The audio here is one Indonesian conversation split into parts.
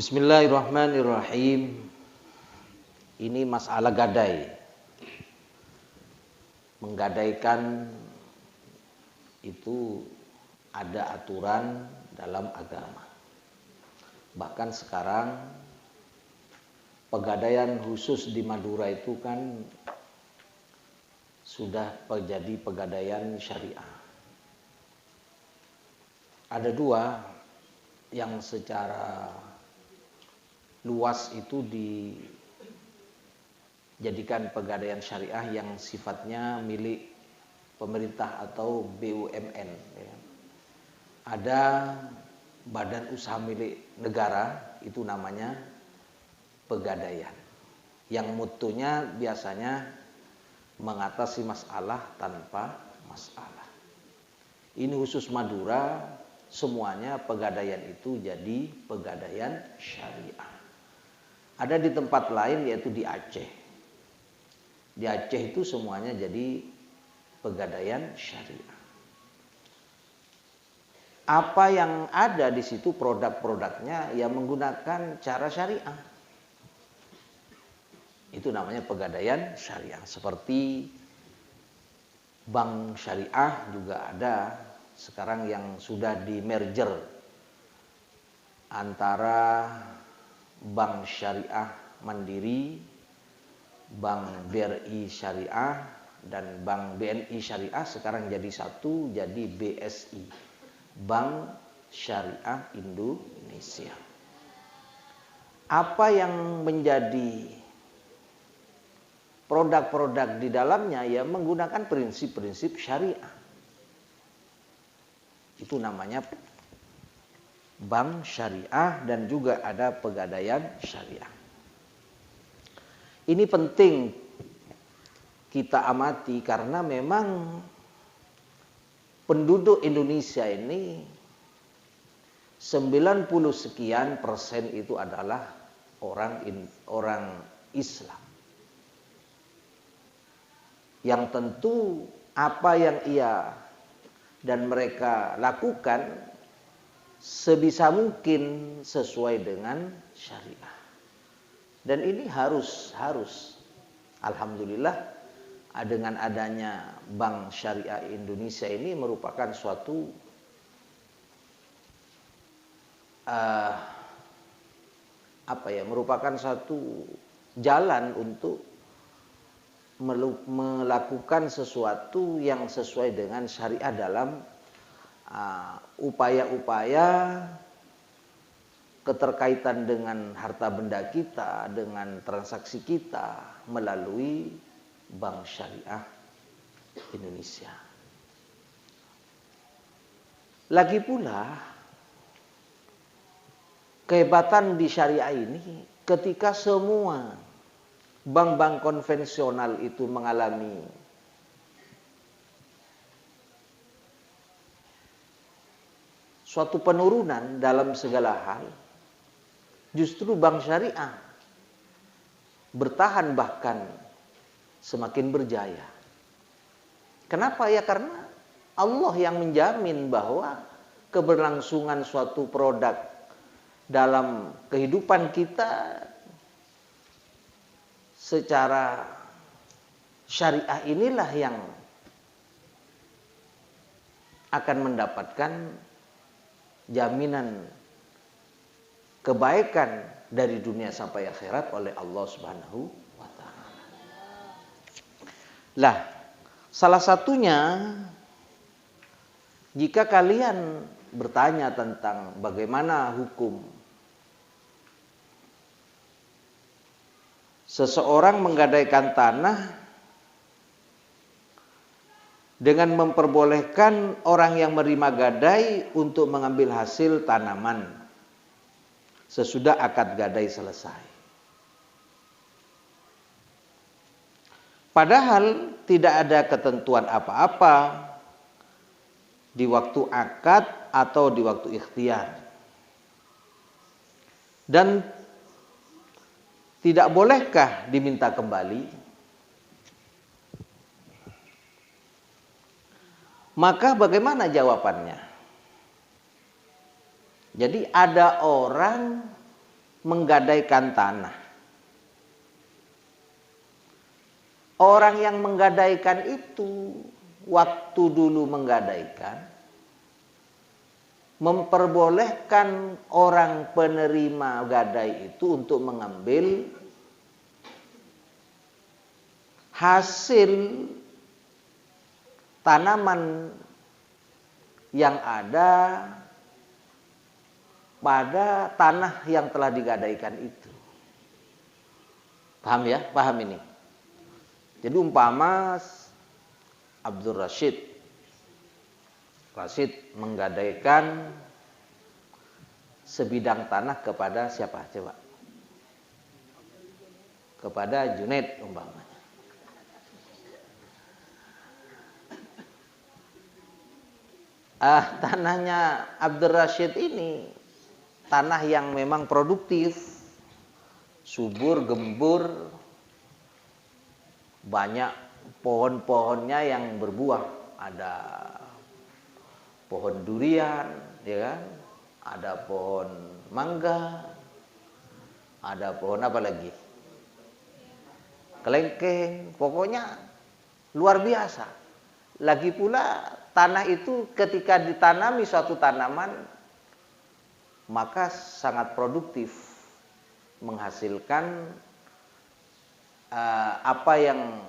Bismillahirrahmanirrahim. Ini masalah gadai. Menggadaikan itu ada aturan dalam agama. Bahkan sekarang pegadaian khusus di Madura itu kan sudah menjadi pegadaian syariah. Ada dua yang secara luas itu dijadikan pegadaian syariah yang sifatnya milik pemerintah atau BUMN. Ya. Ada badan usaha milik negara, itu namanya pegadaian. Yang mutunya biasanya mengatasi masalah tanpa masalah. Ini khusus Madura, semuanya pegadaian itu jadi pegadaian syariah. Ada di tempat lain yaitu di Aceh. Di Aceh itu semuanya jadi pegadaian syariah. Apa yang ada di situ produk-produknya yang menggunakan cara syariah. Itu namanya pegadaian syariah. Seperti bank syariah juga ada sekarang yang sudah di merger antara Bank Syariah Mandiri, Bank BRI Syariah, dan Bank BNI Syariah sekarang jadi satu, jadi BSI, Bank Syariah Indonesia. Apa yang menjadi produk-produk di dalamnya ya menggunakan prinsip-prinsip syariah. Itu namanya bank syariah dan juga ada pegadaian syariah. Ini penting kita amati karena memang penduduk Indonesia ini 90 sekian persen itu adalah orang Islam. Yang tentu apa yang ia dan mereka lakukan sebisa mungkin sesuai dengan syariah. Dan ini harus alhamdulillah dengan adanya Bank Syariah Indonesia ini merupakan suatu merupakan satu jalan untuk melakukan sesuatu yang sesuai dengan syariah dalam upaya-upaya keterkaitan dengan harta benda kita, dengan transaksi kita melalui Bank Syariah Indonesia. Lagi pula kehebatan di syariah ini ketika semua bank-bank konvensional itu mengalami suatu penurunan dalam segala hal, justru bank syariah bertahan bahkan semakin berjaya. Kenapa ya? Karena Allah yang menjamin bahwa keberlangsungan suatu produk dalam kehidupan kita secara syariah inilah yang akan mendapatkan jaminan kebaikan dari dunia sampai akhirat oleh Allah Subhanahu wa taala. Lah, salah satunya jika kalian bertanya tentang bagaimana hukum seseorang menggadaikan tanah dengan memperbolehkan orang yang menerima gadai untuk mengambil hasil tanaman sesudah akad gadai selesai. Padahal tidak ada ketentuan apa-apa di waktu akad atau di waktu ikhtiar. Dan tidak bolehkah diminta kembali? Maka bagaimana jawabannya? Jadi ada orang menggadaikan tanah. Orang yang menggadaikan itu waktu dulu menggadaikan memperbolehkan orang penerima gadai itu untuk mengambil hasil tanaman yang ada pada tanah yang telah digadaikan itu. Paham ya? Paham ini? Jadi umpama Abdul Rashid menggadaikan sebidang tanah kepada siapa? Coba. Kepada Junaid umpamanya. Tanahnya Abdul Rashid ini tanah yang memang produktif, subur, gembur, banyak pohon-pohonnya yang berbuah. Ada pohon durian, ya kan? Ada pohon mangga, ada pohon apa lagi? Kelengkeng, pokoknya luar biasa. Lagi pula tanah itu ketika ditanami suatu tanaman maka sangat produktif, menghasilkan apa yang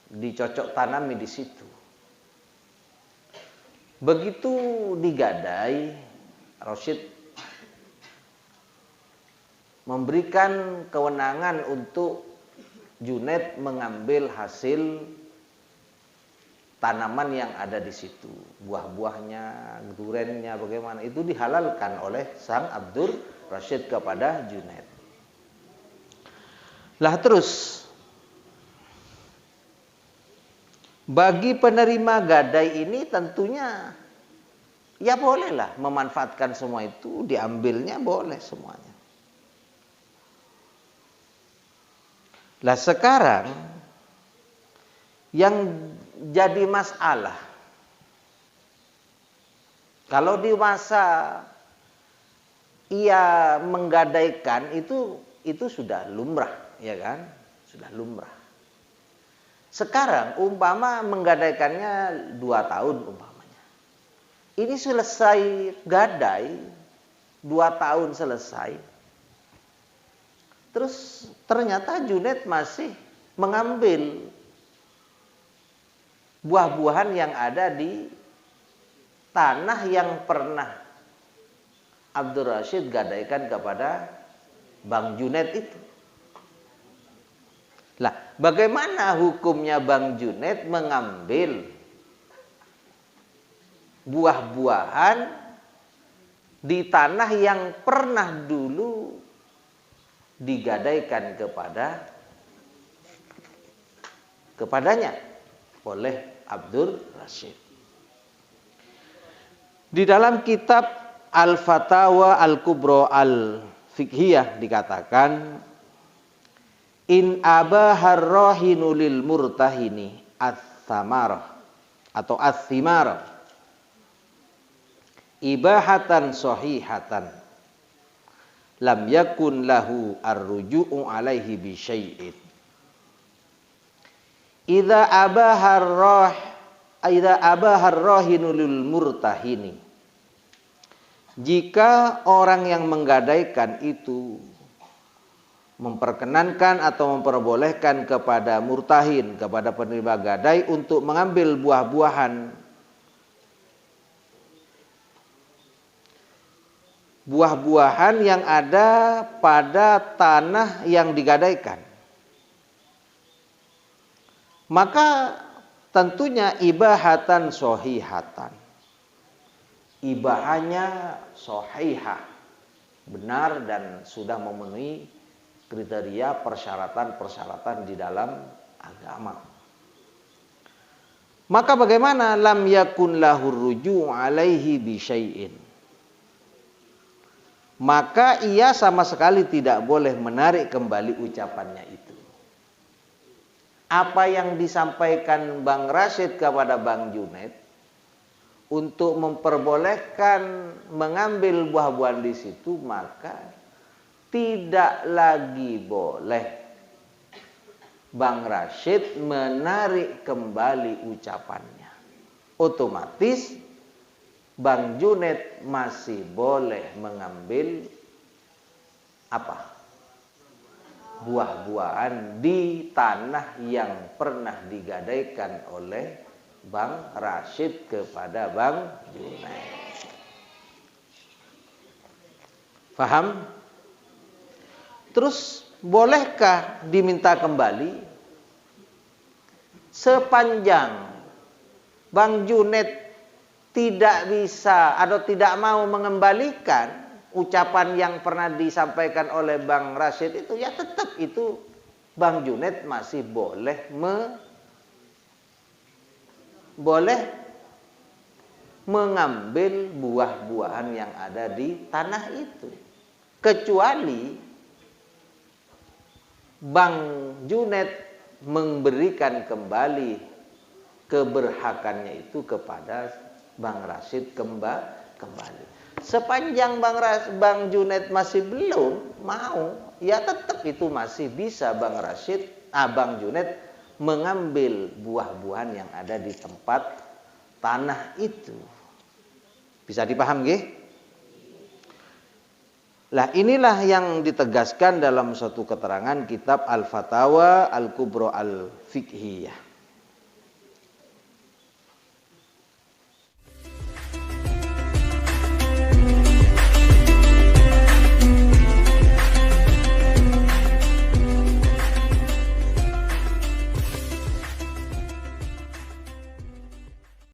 dicocok tanami di situ. Begitu digadai, Rashid memberikan kewenangan untuk Junaid mengambil hasil tanaman yang ada di situ, buah-buahnya, durennya, bagaimana itu dihalalkan oleh sang Abdul Rashid kepada Junaid. Lah terus, bagi penerima gadai ini tentunya ya bolehlah memanfaatkan semua itu, diambilnya boleh semuanya. Lah sekarang yang jadi masalah, kalau di masa ia menggadaikan itu sudah lumrah, ya kan? Sudah lumrah. Sekarang umpama menggadaikannya 2 tahun umpamanya. Ini selesai gadai 2 tahun selesai. Terus ternyata Junaid masih mengambil buah-buahan yang ada di tanah yang pernah Abdul Rashid gadaikan kepada Bang Junaid itu. Lah, bagaimana hukumnya Bang Junaid mengambil buah-buahan di tanah yang pernah dulu digadaikan kepadanya oleh Abdul Rashid. Di dalam kitab Al-Fatawa Al-Kubra Al-Fiqhiyah dikatakan, in abahar rahinu lil murtahini ats-tsamarah atau ats-tsimarah ibahatan sahihatan lam yakun lahu ar-ruju'u alaihi bi syai'in. Idza abahar rahinu lil murtahini, jika orang yang menggadaikan itu memperkenankan atau memperbolehkan kepada murtahin, kepada penerima gadai untuk mengambil buah-buahan yang ada pada tanah yang digadaikan, maka tentunya ibahatan sahihatan, ibahanya sahihah, benar dan sudah memenuhi kriteria persyaratan-persyaratan di dalam agama. Maka bagaimana lam yakun lahur ruju' alaihi bi syai'in, maka ia sama sekali tidak boleh menarik kembali ucapannya itu. Apa yang disampaikan Bang Rashid kepada Bang Junaid untuk memperbolehkan mengambil buah-buahan di situ, maka tidak lagi boleh Bang Rashid menarik kembali ucapannya. Otomatis Bang Junaid masih boleh mengambil apa? Buah-buahan di tanah yang pernah digadaikan oleh Bang Rashid kepada Bang Junaid. Paham? Terus bolehkah diminta kembali? Sepanjang Bang Junaid tidak bisa atau tidak mau mengembalikan ucapan yang pernah disampaikan oleh Bang Rashid itu, ya tetap itu Bang Junaid masih boleh mengambil buah-buahan yang ada di tanah itu. Kecuali Bang Junaid memberikan kembali keberhakannya itu kepada Bang Rashid kembali. Sepanjang Bang Junaid masih belum mau, ya tetap itu masih bisa Bang Junaid mengambil buah-buahan yang ada di tempat tanah itu. Bisa dipaham nggih? Lah inilah yang ditegaskan dalam suatu keterangan kitab Al-Fatawa Al-Kubra Al-Fiqhiyah.